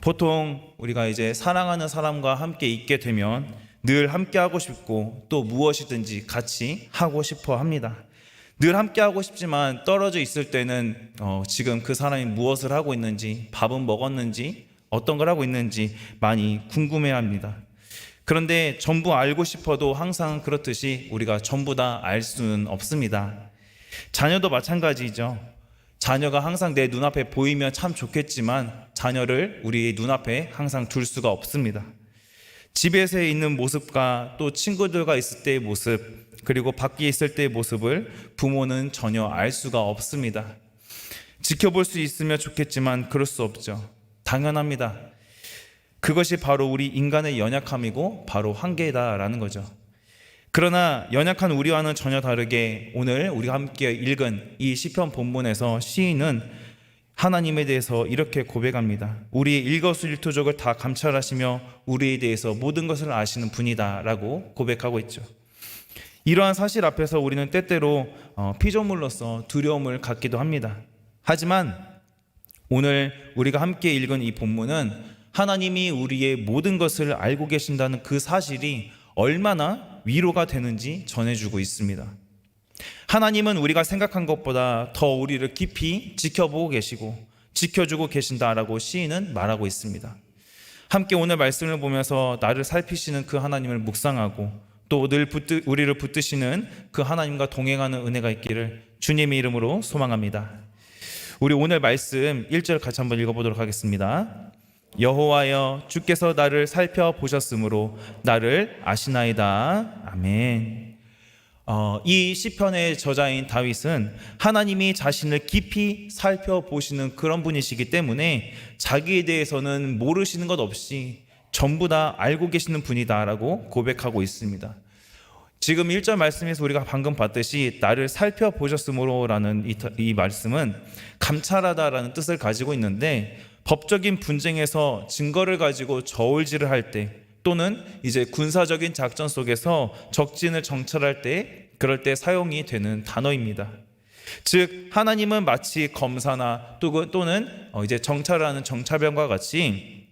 보통 우리가 이제 사랑하는 사람과 함께 있게 되면 늘 함께 하고 싶고 또 무엇이든지 같이 하고 싶어 합니다. 늘 함께 하고 싶지만 떨어져 있을 때는 지금 그 사람이 무엇을 하고 있는지, 밥은 먹었는지, 어떤 걸 하고 있는지 많이 궁금해합니다. 그런데 전부 알고 싶어도 항상 그렇듯이 우리가 전부 다 알 수는 없습니다. 자녀도 마찬가지죠. 자녀가 항상 내 눈앞에 보이면 참 좋겠지만 자녀를 우리 눈앞에 항상 둘 수가 없습니다. 집에서 있는 모습과 또 친구들과 있을 때의 모습, 그리고 밖에 있을 때의 모습을 부모는 전혀 알 수가 없습니다. 지켜볼 수 있으면 좋겠지만 그럴 수 없죠. 당연합니다. 그것이 바로 우리 인간의 연약함이고 바로 한계다라는 거죠. 그러나 연약한 우리와는 전혀 다르게 오늘 우리가 함께 읽은 이 시편 본문에서 시인은 하나님에 대해서 이렇게 고백합니다. 우리의 일거수일투족을 다 감찰하시며 우리에 대해서 모든 것을 아시는 분이다 라고 고백하고 있죠. 이러한 사실 앞에서 우리는 때때로 피조물로서 두려움을 갖기도 합니다. 하지만 오늘 우리가 함께 읽은 이 본문은 하나님이 우리의 모든 것을 알고 계신다는 그 사실이 얼마나 위로가 되는지 전해주고 있습니다. 하나님은 우리가 생각한 것보다 더 우리를 깊이 지켜보고 계시고 지켜주고 계신다라고 시인은 말하고 있습니다. 함께 오늘 말씀을 보면서 나를 살피시는 그 하나님을 묵상하고 또 늘 우리를 붙드시는 그 하나님과 동행하는 은혜가 있기를 주님의 이름으로 소망합니다. 우리 오늘 말씀 1절 같이 한번 읽어보도록 하겠습니다. 여호와여 주께서 나를 살펴보셨으므로 나를 아시나이다. 아멘. 이 시편의 저자인 다윗은 하나님이 자신을 깊이 살펴보시는 그런 분이시기 때문에 자기에 대해서는 모르시는 것 없이 전부 다 알고 계시는 분이다라고 고백하고 있습니다. 지금 1절 말씀에서 우리가 방금 봤듯이 나를 살펴보셨으므로라는 이 말씀은 감찰하다라는 뜻을 가지고 있는데 법적인 분쟁에서 증거를 가지고 저울질을 할 때 또는 이제 군사적인 작전 속에서 적진을 정찰할 때 그럴 때 사용이 되는 단어입니다. 즉 하나님은 마치 검사나 또는 이제 정찰을 하는 정찰병과 같이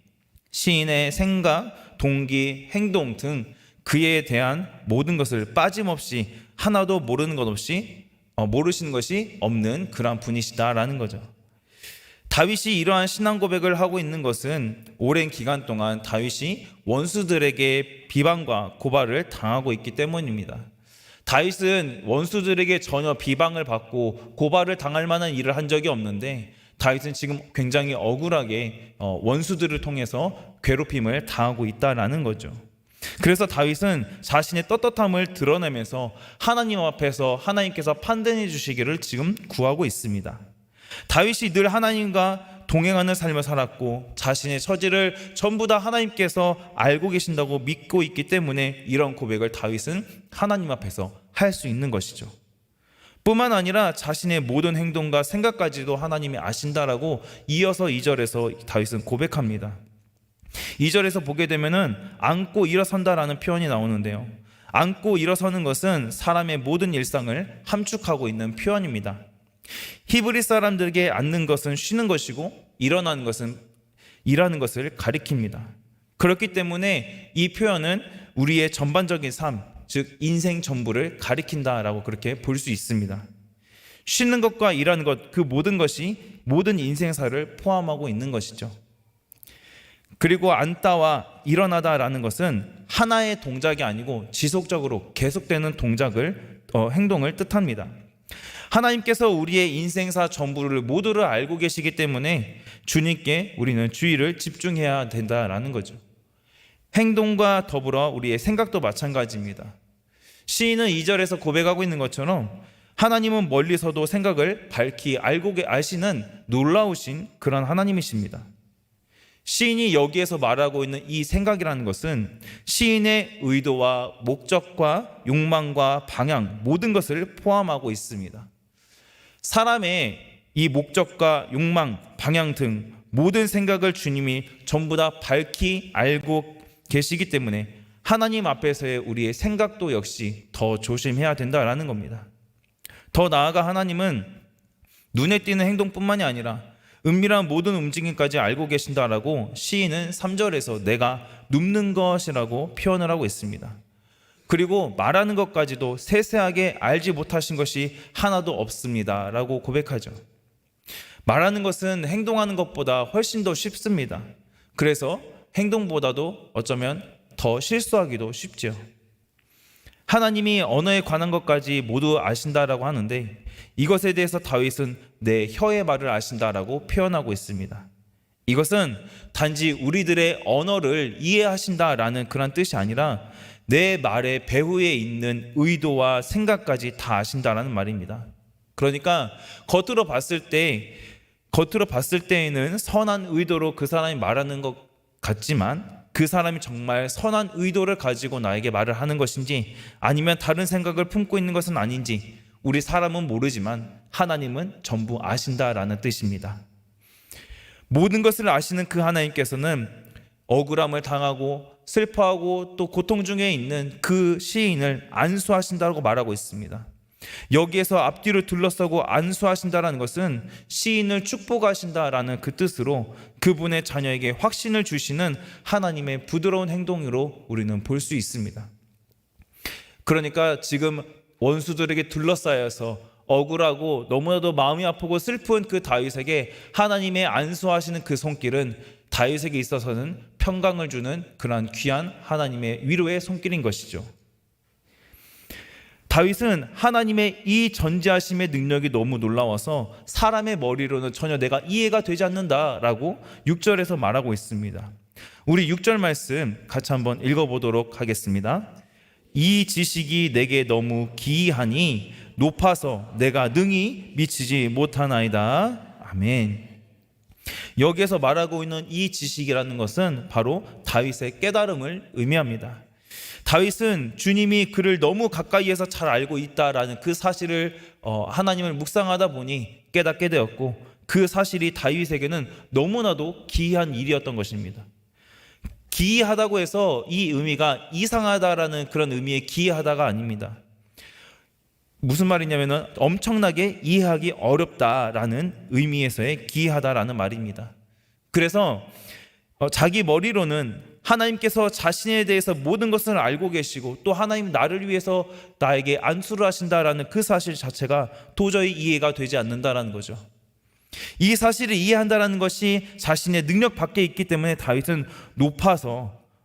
시인의 생각, 동기, 행동 등 그에 대한 모든 것을 빠짐없이 하나도 모르는 것 없이 모르시는 것이 없는 그러한 분이시다라는 거죠. 다윗이 이러한 신앙 고백을 하고 있는 것은 오랜 기간 동안 다윗이 원수들에게 비방과 고발을 당하고 있기 때문입니다. 다윗은 원수들에게 전혀 비방을 받고 고발을 당할 만한 일을 한 적이 없는데 다윗은 지금 굉장히 억울하게 원수들을 통해서 괴롭힘을 당하고 있다라는 거죠. 그래서 다윗은 자신의 떳떳함을 드러내면서 하나님 앞에서 하나님께서 판단해 주시기를 지금 구하고 있습니다. 다윗이 늘 하나님과 동행하는 삶을 살았고 자신의 처지를 전부 다 하나님께서 알고 계신다고 믿고 있기 때문에 이런 고백을 다윗은 하나님 앞에서 할 수 있는 것이죠. 뿐만 아니라 자신의 모든 행동과 생각까지도 하나님이 아신다라고 이어서 2절에서 다윗은 고백합니다. 2절에서 보게 되면은 앉고 일어선다라는 표현이 나오는데요. 앉고 일어서는 것은 사람의 모든 일상을 함축하고 있는 표현입니다. 히브리 사람들에게 앉는 것은 쉬는 것이고 일어나는 것은 일하는 것을 가리킵니다. 그렇기 때문에 이 표현은 우리의 전반적인 삶, 즉 인생 전부를 가리킨다라고 그렇게 볼 수 있습니다. 쉬는 것과 일하는 것, 그 모든 것이 모든 인생사를 포함하고 있는 것이죠. 그리고 앉다와 일어나다라는 것은 하나의 동작이 아니고 지속적으로 계속되는 행동을 뜻합니다. 하나님께서 우리의 인생사 전부를 모두를 알고 계시기 때문에 주님께 우리는 주의를 집중해야 된다라는 거죠. 행동과 더불어 우리의 생각도 마찬가지입니다. 시인은 2절에서 고백하고 있는 것처럼 하나님은 멀리서도 생각을 밝히 알고 아시는 놀라우신 그런 하나님이십니다. 시인이 여기에서 말하고 있는 이 생각이라는 것은 시인의 의도와 목적과 욕망과 방향 모든 것을 포함하고 있습니다. 사람의 이 목적과 욕망, 방향 등 모든 생각을 주님이 전부 다 밝히 알고 계시기 때문에 하나님 앞에서의 우리의 생각도 역시 더 조심해야 된다라는 겁니다. 더 나아가 하나님은 눈에 띄는 행동뿐만이 아니라 은밀한 모든 움직임까지 알고 계신다라고 시인은 3절에서 내가 눕는 것이라고 표현을 하고 있습니다. 그리고 말하는 것까지도 세세하게 알지 못하신 것이 하나도 없습니다 라고 고백하죠. 말하는 것은 행동하는 것보다 훨씬 더 쉽습니다. 그래서 행동보다도 어쩌면 더 실수하기도 쉽죠. 하나님이 언어에 관한 것까지 모두 아신다라고 하는데, 이것에 대해서 다윗은 내 혀의 말을 아신다라고 표현하고 있습니다. 이것은 단지 우리들의 언어를 이해하신다라는 그런 뜻이 아니라 내 말의 배후에 있는 의도와 생각까지 다 아신다라는 말입니다. 그러니까 겉으로 봤을 때에는 선한 의도로 그 사람이 말하는 것 같지만, 그 사람이 정말 선한 의도를 가지고 나에게 말을 하는 것인지 아니면 다른 생각을 품고 있는 것은 아닌지 우리 사람은 모르지만 하나님은 전부 아신다라는 뜻입니다. 모든 것을 아시는 그 하나님께서는 억울함을 당하고 슬퍼하고 또 고통 중에 있는 그 시인을 안수하신다고 말하고 있습니다. 여기에서 앞뒤를 둘러싸고 안수하신다라는 것은 시인을 축복하신다라는 그 뜻으로 그분의 자녀에게 확신을 주시는 하나님의 부드러운 행동으로 우리는 볼 수 있습니다. 그러니까 지금 원수들에게 둘러싸여서 억울하고 너무나도 마음이 아프고 슬픈 그 다윗에게 하나님의 안수하시는 그 손길은 다윗에게 있어서는 평강을 주는 그러한 귀한 하나님의 위로의 손길인 것이죠. 다윗은 하나님의 이 전지하심의 능력이 너무 놀라워서 사람의 머리로는 전혀 내가 이해가 되지 않는다라고 6절에서 말하고 있습니다. 우리 6절 말씀 같이 한번 읽어보도록 하겠습니다. 이 지식이 내게 너무 기이하니 높아서 내가 능히 미치지 못하나이다. 아멘. 여기에서 말하고 있는 이 지식이라는 것은 바로 다윗의 깨달음을 의미합니다. 다윗은 주님이 그를 너무 가까이에서 잘 알고 있다라는 그 사실을 하나님을 묵상하다 보니 깨닫게 되었고, 그 사실이 다윗에게는 너무나도 기이한 일이었던 것입니다. 기이하다고 해서 이 의미가 이상하다라는 그런 의미의 기이하다가 아닙니다. 무슨 말이냐면 엄청나게 이해하기 어렵다라는 의미에서의 기이하다라는 말입니다. 그래서 자기 머리로는 하나님께서 자신에 대해서 모든 것을 알고 계시고 또 하나님 나를 위해서 나에게 안수를 하신다라는 그 사실 자체가 도저히 이해가 되지 않는다라는 거죠. 이 사실을 이해한다라는 것이 자신의 능력 밖에 있기 때문에 다윗은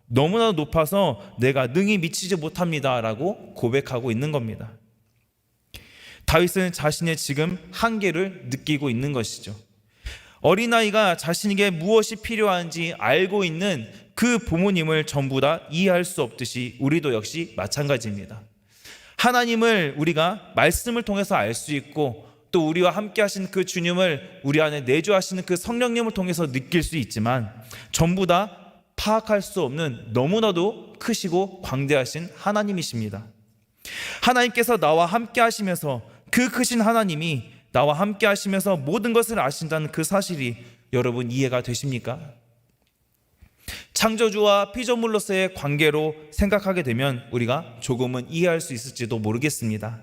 너무나 높아서 내가 능히 미치지 못합니다라고 고백하고 있는 겁니다. 다윗은 자신의 지금 한계를 느끼고 있는 것이죠. 어린아이가 자신에게 무엇이 필요한지 알고 있는 그 부모님을 전부 다 이해할 수 없듯이 우리도 역시 마찬가지입니다. 하나님을 우리가 말씀을 통해서 알 수 있고 또 우리와 함께 하신 그 주님을 우리 안에 내주하시는 그 성령님을 통해서 느낄 수 있지만 전부 다 파악할 수 없는 너무나도 크시고 광대하신 하나님이십니다. 하나님께서 나와 함께 하시면서 그 크신 하나님이 나와 함께 하시면서 모든 것을 아신다는 그 사실이 여러분 이해가 되십니까? 창조주와 피조물로서의 관계로 생각하게 되면 우리가 조금은 이해할 수 있을지도 모르겠습니다.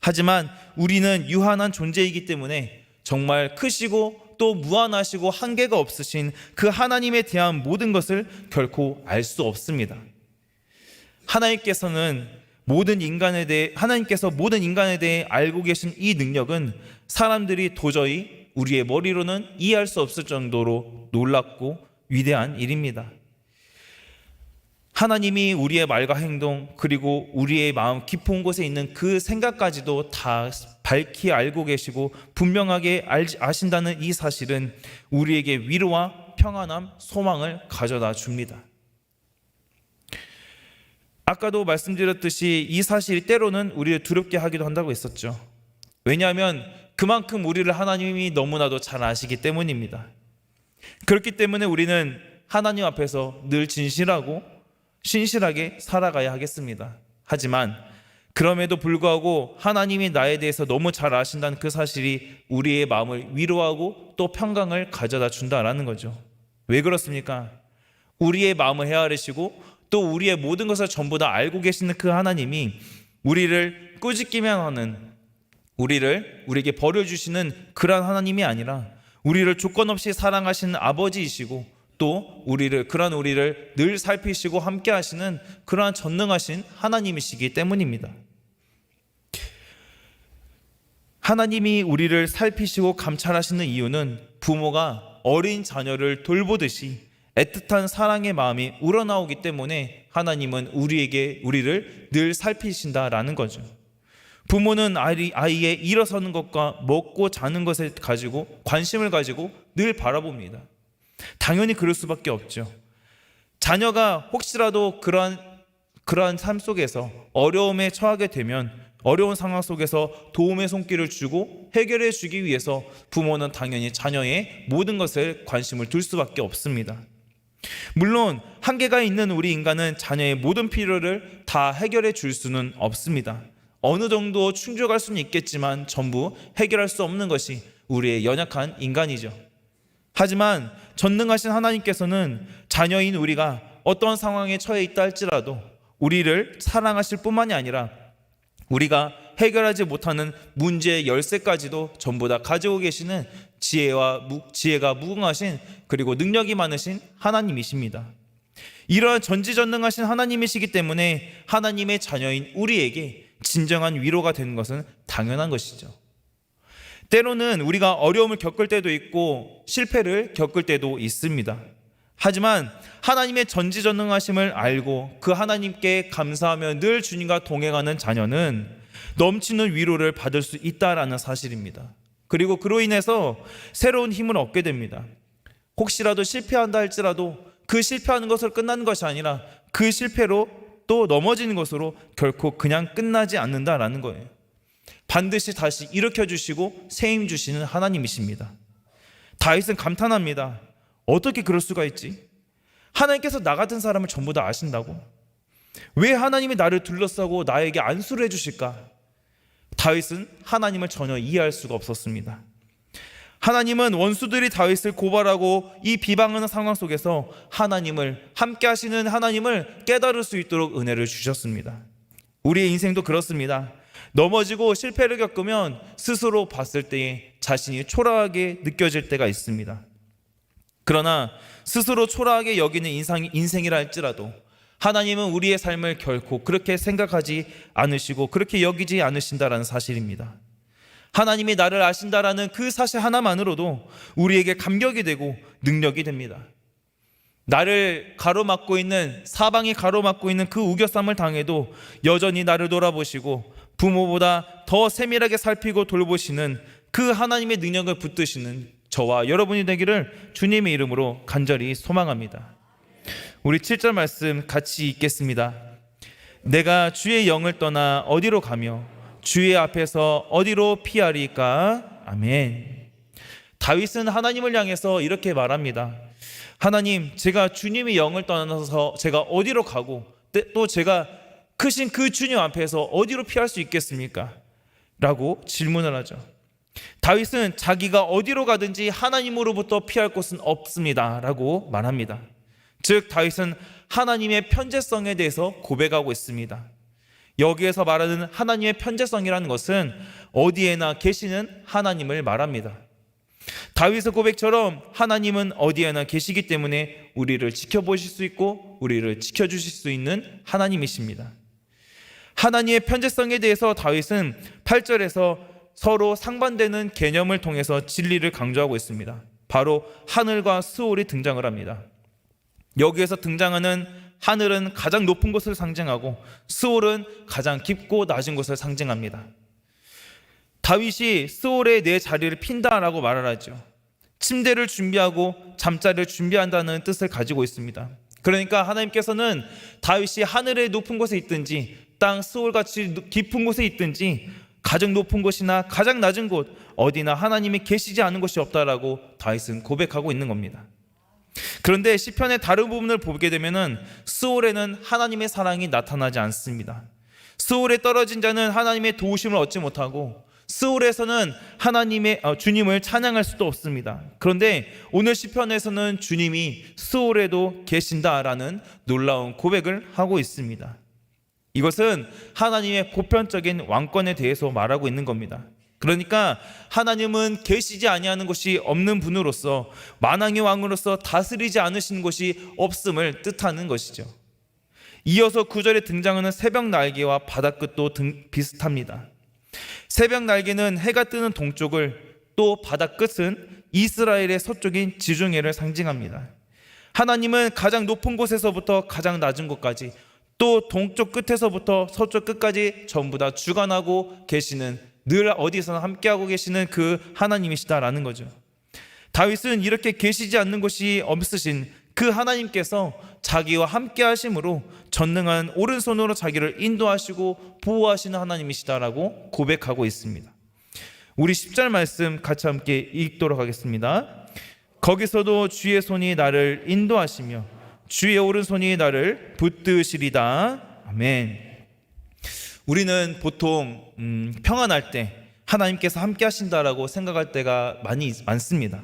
하지만 우리는 유한한 존재이기 때문에 정말 크시고 또 무한하시고 한계가 없으신 그 하나님에 대한 모든 것을 결코 알 수 없습니다. 하나님께서 모든 인간에 대해 알고 계신 이 능력은 사람들이 도저히 우리의 머리로는 이해할 수 없을 정도로 놀랍고 위대한 일입니다. 하나님이 우리의 말과 행동 그리고 우리의 마음 깊은 곳에 있는 그 생각까지도 다 밝히 알고 계시고 분명하게 아신다는 이 사실은 우리에게 위로와 평안함, 소망을 가져다 줍니다. 아까도 말씀드렸듯이 이 사실이 때로는 우리를 두렵게 하기도 한다고 했었죠. 왜냐하면 그만큼 우리를 하나님이 너무나도 잘 아시기 때문입니다. 그렇기 때문에 우리는 하나님 앞에서 늘 진실하고 신실하게 살아가야 하겠습니다. 하지만 그럼에도 불구하고 하나님이 나에 대해서 너무 잘 아신다는 그 사실이 우리의 마음을 위로하고 또 평강을 가져다 준다라는 거죠. 왜 그렇습니까? 우리의 마음을 헤아리시고 또 우리의 모든 것을 전부 다 알고 계시는 그 하나님이 우리를 꾸짖기만 하는, 우리에게 벌을 주시는 그러한 하나님이 아니라 우리를 조건 없이 사랑하시는 아버지이시고 또 그러한 우리를 늘 살피시고 함께 하시는 그러한 전능하신 하나님이시기 때문입니다. 하나님이 우리를 살피시고 감찰하시는 이유는 부모가 어린 자녀를 돌보듯이 애틋한 사랑의 마음이 우러나오기 때문에 하나님은 우리를 늘 살피신다라는 거죠. 부모는 아이의 일어서는 것과 먹고 자는 것에 관심을 가지고 늘 바라봅니다. 당연히 그럴 수밖에 없죠. 자녀가 혹시라도 그러한 삶 속에서 어려움에 처하게 되면 어려운 상황 속에서 도움의 손길을 주고 해결해 주기 위해서 부모는 당연히 자녀의 모든 것에 관심을 둘 수밖에 없습니다. 물론 한계가 있는 우리 인간은 자녀의 모든 필요를 다 해결해 줄 수는 없습니다. 어느 정도 충족할 수는 있겠지만 전부 해결할 수 없는 것이 우리의 연약한 인간이죠. 하지만 전능하신 하나님께서는 자녀인 우리가 어떤 상황에 처해 있다 할지라도 우리를 사랑하실 뿐만이 아니라 우리가 해결하지 못하는 문제의 열쇠까지도 전부 다 가지고 계시는 지혜가 무궁하신 그리고 능력이 많으신 하나님이십니다. 이러한 전지전능하신 하나님이시기 때문에 하나님의 자녀인 우리에게 진정한 위로가 되는 것은 당연한 것이죠. 때로는 우리가 어려움을 겪을 때도 있고 실패를 겪을 때도 있습니다. 하지만 하나님의 전지전능하심을 알고 그 하나님께 감사하며 늘 주님과 동행하는 자녀는 넘치는 위로를 받을 수 있다라는 사실입니다. 그리고 그로 인해서 새로운 힘을 얻게 됩니다. 혹시라도 실패한다 할지라도 그 실패하는 것으로 끝나는 것이 아니라 그 실패로 또 넘어지는 것으로 결코 그냥 끝나지 않는다라는 거예요. 반드시 다시 일으켜 주시고 새 힘 주시는 하나님이십니다. 다윗은 감탄합니다. 어떻게 그럴 수가 있지? 하나님께서 나 같은 사람을 전부 다 아신다고? 왜 하나님이 나를 둘러싸고 나에게 안수를 해주실까? 다윗은 하나님을 전혀 이해할 수가 없었습니다. 하나님은 원수들이 다윗을 고발하고 이 비방하는 상황 속에서 함께 하시는 하나님을 깨달을 수 있도록 은혜를 주셨습니다. 우리의 인생도 그렇습니다. 넘어지고 실패를 겪으면 스스로 봤을 때에 자신이 초라하게 느껴질 때가 있습니다. 그러나 스스로 초라하게 여기는 인생이라 할지라도 하나님은 우리의 삶을 결코 그렇게 생각하지 않으시고 그렇게 여기지 않으신다라는 사실입니다. 하나님이 나를 아신다라는 그 사실 하나만으로도 우리에게 감격이 되고 능력이 됩니다. 사방이 가로막고 있는 그 우겨쌈을 당해도 여전히 나를 돌아보시고 부모보다 더 세밀하게 살피고 돌보시는 그 하나님의 능력을 붙드시는 저와 여러분이 되기를 주님의 이름으로 간절히 소망합니다. 우리 7절 말씀 같이 읽겠습니다. 내가 주의 영을 떠나 어디로 가며 주의 앞에서 어디로 피하리까? 아멘. 다윗은 하나님을 향해서 이렇게 말합니다. 하나님, 제가 주님의 영을 떠나서 제가 어디로 가고 또 제가 크신 그 주님 앞에서 어디로 피할 수 있겠습니까? 라고 질문을 하죠. 다윗은 자기가 어디로 가든지 하나님으로부터 피할 곳은 없습니다 라고 말합니다. 즉 다윗은 하나님의 편재성에 대해서 고백하고 있습니다. 여기에서 말하는 하나님의 편재성이라는 것은 어디에나 계시는 하나님을 말합니다. 다윗의 고백처럼 하나님은 어디에나 계시기 때문에 우리를 지켜보실 수 있고 우리를 지켜주실 수 있는 하나님이십니다. 하나님의 편재성에 대해서 다윗은 8절에서 서로 상반되는 개념을 통해서 진리를 강조하고 있습니다. 바로 하늘과 스올이 등장을 합니다. 여기에서 등장하는 하늘은 가장 높은 곳을 상징하고 스올은 가장 깊고 낮은 곳을 상징합니다. 다윗이 스올에 내 자리를 핀다라고 말을 하죠. 침대를 준비하고 잠자리를 준비한다는 뜻을 가지고 있습니다. 그러니까 하나님께서는 다윗이 하늘의 높은 곳에 있든지 땅 스올같이 깊은 곳에 있든지 가장 높은 곳이나 가장 낮은 곳 어디나 하나님이 계시지 않은 곳이 없다라고 다윗은 고백하고 있는 겁니다. 그런데 시편의 다른 부분을 보게 되면은 스올에는 하나님의 사랑이 나타나지 않습니다. 스올에 떨어진 자는 하나님의 도우심을 얻지 못하고 스올에서는 주님을 찬양할 수도 없습니다. 그런데 오늘 시편에서는 주님이 스올에도 계신다라는 놀라운 고백을 하고 있습니다. 이것은 하나님의 보편적인 왕권에 대해서 말하고 있는 겁니다. 그러니까 하나님은 계시지 아니하는 것이 없는 분으로서 만왕의 왕으로서 다스리지 않으시는 것이 없음을 뜻하는 것이죠. 이어서 9절에 등장하는 새벽 날개와 바다끝도 비슷합니다. 새벽 날개는 해가 뜨는 동쪽을, 또 바다끝은 이스라엘의 서쪽인 지중해를 상징합니다. 하나님은 가장 높은 곳에서부터 가장 낮은 곳까지, 또 동쪽 끝에서부터 서쪽 끝까지 전부 다 주관하고 계시는, 늘 어디서나 함께하고 계시는 그 하나님이시다라는 거죠. 다윗은 이렇게 계시지 않는 곳이 없으신 그 하나님께서 자기와 함께 하심으로 전능한 오른손으로 자기를 인도하시고 보호하시는 하나님이시다라고 고백하고 있습니다. 우리 10절 말씀 같이 함께 읽도록 하겠습니다. 거기서도 주의 손이 나를 인도하시며 주의 오른손이 나를 붙드시리다. 아멘. 우리는 보통 평안할 때 하나님께서 함께 하신다라고 생각할 때가 많습니다.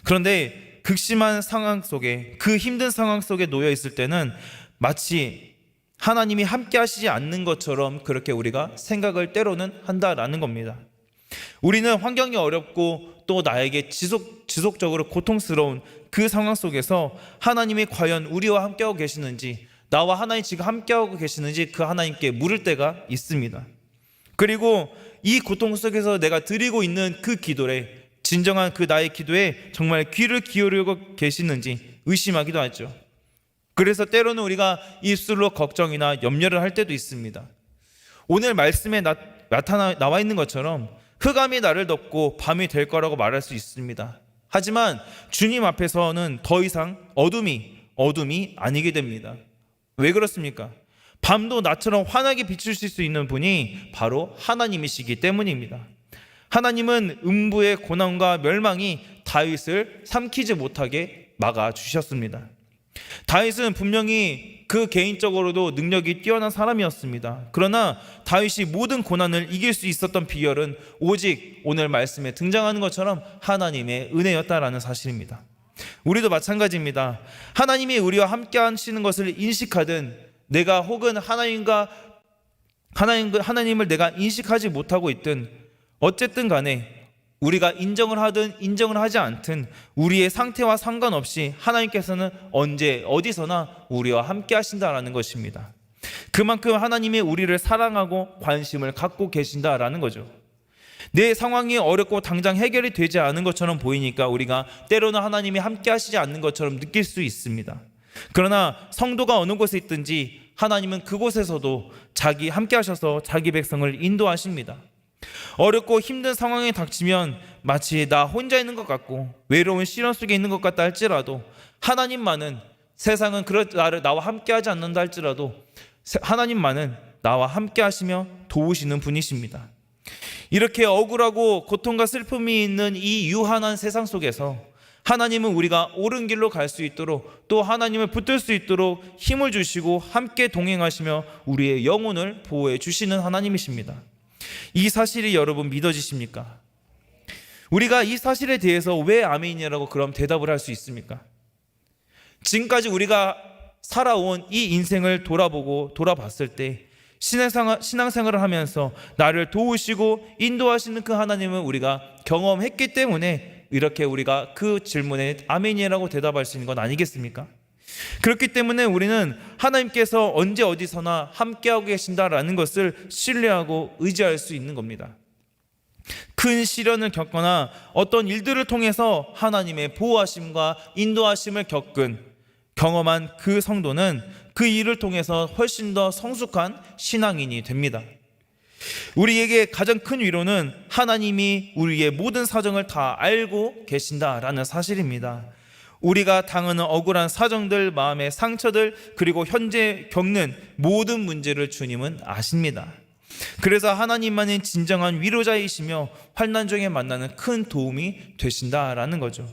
그런데 극심한 상황 속에, 그 힘든 상황 속에 놓여 있을 때는 마치 하나님이 함께 하시지 않는 것처럼 그렇게 우리가 생각을 때로는 한다라는 겁니다. 우리는 환경이 어렵고 또 나에게 지속적으로 고통스러운 그 상황 속에서 하나님이 과연 우리와 함께하고 계시는지, 나와 하나님 지금 함께하고 계시는지 그 하나님께 물을 때가 있습니다. 그리고 이 고통 속에서 내가 드리고 있는 그 기도에, 진정한 그 나의 기도에 정말 귀를 기울이고 계시는지 의심하기도 하죠. 그래서 때로는 우리가 입술로 걱정이나 염려를 할 때도 있습니다. 오늘 말씀에 나와 있는 것처럼 흑암이 나를 덮고 밤이 될 거라고 말할 수 있습니다. 하지만 주님 앞에서는 더 이상 어둠이 아니게 됩니다. 왜 그렇습니까? 밤도 나처럼 환하게 비추실 수 있는 분이 바로 하나님이시기 때문입니다. 하나님은 음부의 고난과 멸망이 다윗을 삼키지 못하게 막아주셨습니다. 다윗은 분명히 그 개인적으로도 능력이 뛰어난 사람이었습니다. 그러나 다윗이 모든 고난을 이길 수 있었던 비결은 오직 오늘 말씀에 등장하는 것처럼 하나님의 은혜였다라는 사실입니다. 우리도 마찬가지입니다. 하나님이 우리와 함께 하시는 것을 인식하든, 내가 혹은 하나님을 내가 인식하지 못하고 있든, 어쨌든 간에 우리가 인정을 하든 인정을 하지 않든 우리의 상태와 상관없이 하나님께서는 언제 어디서나 우리와 함께 하신다라는 것입니다. 그만큼 하나님이 우리를 사랑하고 관심을 갖고 계신다라는 거죠. 내 상황이 어렵고 당장 해결이 되지 않은 것처럼 보이니까 우리가 때로는 하나님이 함께 하시지 않는 것처럼 느낄 수 있습니다. 그러나 성도가 어느 곳에 있든지 하나님은 그곳에서도 함께 하셔서 자기 백성을 인도하십니다. 어렵고 힘든 상황에 닥치면 마치 나 혼자 있는 것 같고 외로운 시련 속에 있는 것 같다 할지라도, 하나님만은, 세상은 나와 함께 하지 않는다 할지라도 하나님만은 나와 함께 하시며 도우시는 분이십니다. 이렇게 억울하고 고통과 슬픔이 있는 이 유한한 세상 속에서 하나님은 우리가 옳은 길로 갈 수 있도록, 또 하나님을 붙들 수 있도록 힘을 주시고 함께 동행하시며 우리의 영혼을 보호해 주시는 하나님이십니다. 이 사실이 여러분 믿어지십니까? 우리가 이 사실에 대해서 왜 아멘이라고 그럼 대답을 할 수 있습니까? 지금까지 우리가 살아온 이 인생을 돌아봤을 때 신앙생활을 하면서 나를 도우시고 인도하시는 그 하나님을 우리가 경험했기 때문에 이렇게 우리가 그 질문에 아멘이라고 대답할 수 있는 건 아니겠습니까? 그렇기 때문에 우리는 하나님께서 언제 어디서나 함께하고 계신다라는 것을 신뢰하고 의지할 수 있는 겁니다. 큰 시련을 겪거나 어떤 일들을 통해서 하나님의 보호하심과 인도하심을 경험한 그 성도는 그 일을 통해서 훨씬 더 성숙한 신앙인이 됩니다. 우리에게 가장 큰 위로는 하나님이 우리의 모든 사정을 다 알고 계신다라는 사실입니다. 우리가 당하는 억울한 사정들, 마음의 상처들, 그리고 현재 겪는 모든 문제를 주님은 아십니다. 그래서 하나님만이 진정한 위로자이시며 환난 중에 만나는 큰 도움이 되신다라는 거죠.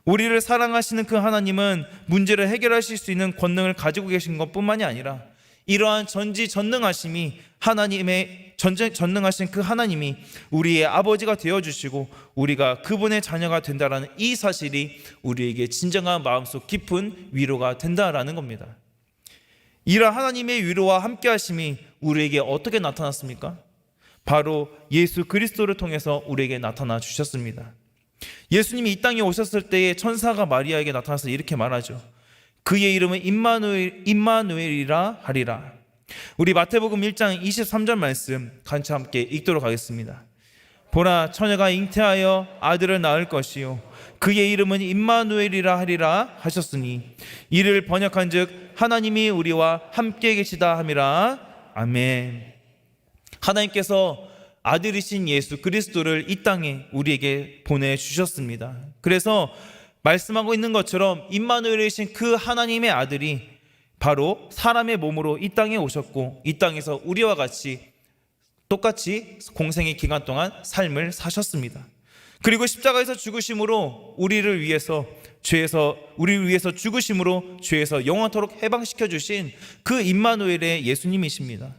우리를 사랑하시는 그 하나님은 문제를 해결하실 수 있는 권능을 가지고 계신 것뿐만이 아니라 이러한 전지전능하심이 전능하신 그 하나님이 우리의 아버지가 되어주시고 우리가 그분의 자녀가 된다라는 이 사실이 우리에게 진정한 마음속 깊은 위로가 된다라는 겁니다. 이러한 하나님의 위로와 함께하심이 우리에게 어떻게 나타났습니까? 바로 예수 그리스도를 통해서 우리에게 나타나 주셨습니다. 예수님이 이 땅에 오셨을 때에 천사가 마리아에게 나타나서 이렇게 말하죠. 그의 이름은 임마누엘이라 하리라. 우리 마태복음 1장 23절 말씀 같이 함께 읽도록 하겠습니다. 보라, 처녀가 잉태하여 아들을 낳을 것이요 그의 이름은 임마누엘이라 하리라 하셨으니 이를 번역한즉 하나님이 우리와 함께 계시다 함이라. 아멘. 하나님께서 아들이신 예수 그리스도를 이 땅에 우리에게 보내주셨습니다. 그래서 말씀하고 있는 것처럼 임마누엘이신 그 하나님의 아들이 바로 사람의 몸으로 이 땅에 오셨고 이 땅에서 우리와 같이 똑같이 공생의 기간 동안 삶을 사셨습니다. 그리고 십자가에서 죽으심으로 우리를 위해서 죽으심으로 죄에서 영원토록 해방시켜 주신 그 임마누엘의 예수님이십니다.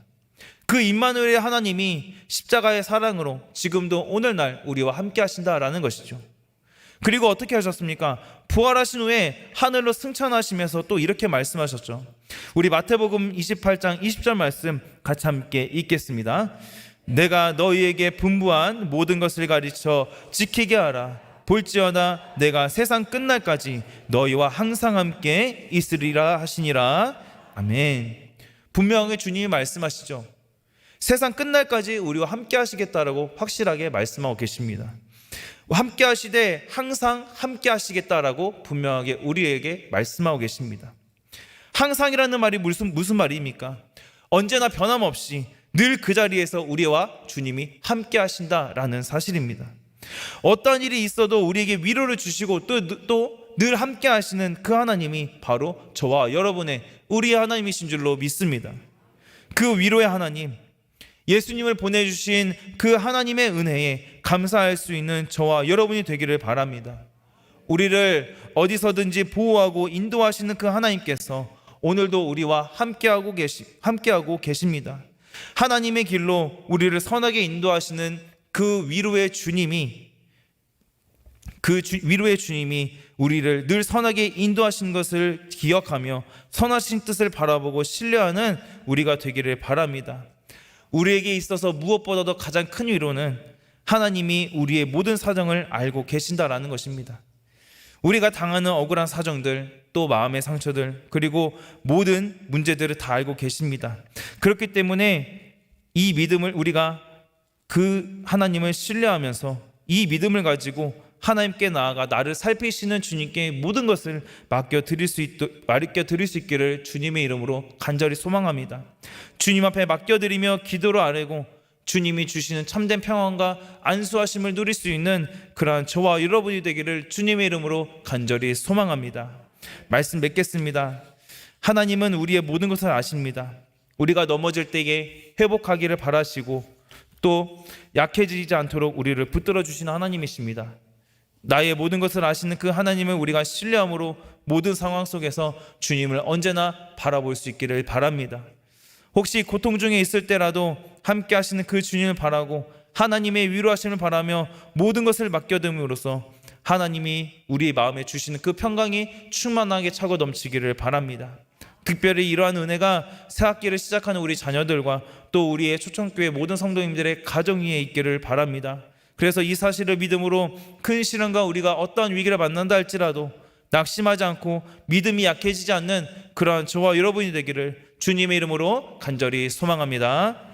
그 임마누엘의 하나님이 십자가의 사랑으로 지금도 오늘날 우리와 함께 하신다라는 것이죠. 그리고 어떻게 하셨습니까? 부활하신 후에 하늘로 승천하시면서 또 이렇게 말씀하셨죠. 우리 마태복음 28장 20절 말씀 같이 함께 읽겠습니다. 내가 너희에게 분부한 모든 것을 가르쳐 지키게 하라. 볼지어다 내가 세상 끝날까지 너희와 항상 함께 있으리라 하시니라. 아멘. 분명히 주님이 말씀하시죠. 세상 끝날까지 우리와 함께 하시겠다라고 확실하게 말씀하고 계십니다. 함께 하시되 항상 함께 하시겠다라고 분명하게 우리에게 말씀하고 계십니다. 항상이라는 말이 무슨 말입니까? 언제나 변함없이 늘 그 자리에서 우리와 주님이 함께 하신다라는 사실입니다. 어떠한 일이 있어도 우리에게 위로를 주시고 또 늘 함께 하시는 그 하나님이 바로 저와 여러분의 우리의 하나님이신 줄로 믿습니다. 그 위로의 하나님, 예수님을 보내주신 그 하나님의 은혜에 감사할 수 있는 저와 여러분이 되기를 바랍니다. 우리를 어디서든지 보호하고 인도하시는 그 하나님께서 오늘도 우리와 함께하고 계십니다. 하나님의 길로 우리를 선하게 인도하시는 그 위로의 주님이 우리를 늘 선하게 인도하신 것을 기억하며 선하신 뜻을 바라보고 신뢰하는 우리가 되기를 바랍니다. 우리에게 있어서 무엇보다도 가장 큰 위로는 하나님이 우리의 모든 사정을 알고 계신다라는 것입니다. 우리가 당하는 억울한 사정들, 또 마음의 상처들, 그리고 모든 문제들을 다 알고 계십니다. 그렇기 때문에 이 믿음을 우리가 그 하나님을 신뢰하면서 이 믿음을 가지고 하나님께 나아가 나를 살피시는 주님께 모든 것을 맡겨드릴 수 있기를 주님의 이름으로 간절히 소망합니다. 주님 앞에 맡겨드리며 기도로 아뢰고 주님이 주시는 참된 평안과 안수하심을 누릴 수 있는 그러한 저와 여러분이 되기를 주님의 이름으로 간절히 소망합니다. 말씀 맺겠습니다. 하나님은 우리의 모든 것을 아십니다. 우리가 넘어질 때에 회복하기를 바라시고 또 약해지지 않도록 우리를 붙들어 주시는 하나님이십니다. 나의 모든 것을 아시는 그 하나님을 우리가 신뢰함으로 모든 상황 속에서 주님을 언제나 바라볼 수 있기를 바랍니다. 혹시 고통 중에 있을 때라도 함께 하시는 그 주님을 바라고 하나님의 위로하심을 바라며 모든 것을 맡겨둠으로써 하나님이 우리 마음에 주시는 그 평강이 충만하게 차고 넘치기를 바랍니다. 특별히 이러한 은혜가 새학기를 시작하는 우리 자녀들과 또 우리의 초청교회 모든 성도님들의 가정 위에 있기를 바랍니다. 그래서 이 사실을 믿음으로 큰 시련과 우리가 어떠한 위기를 만난다 할지라도 낙심하지 않고 믿음이 약해지지 않는 그러한 저와 여러분이 되기를 주님의 이름으로 간절히 소망합니다.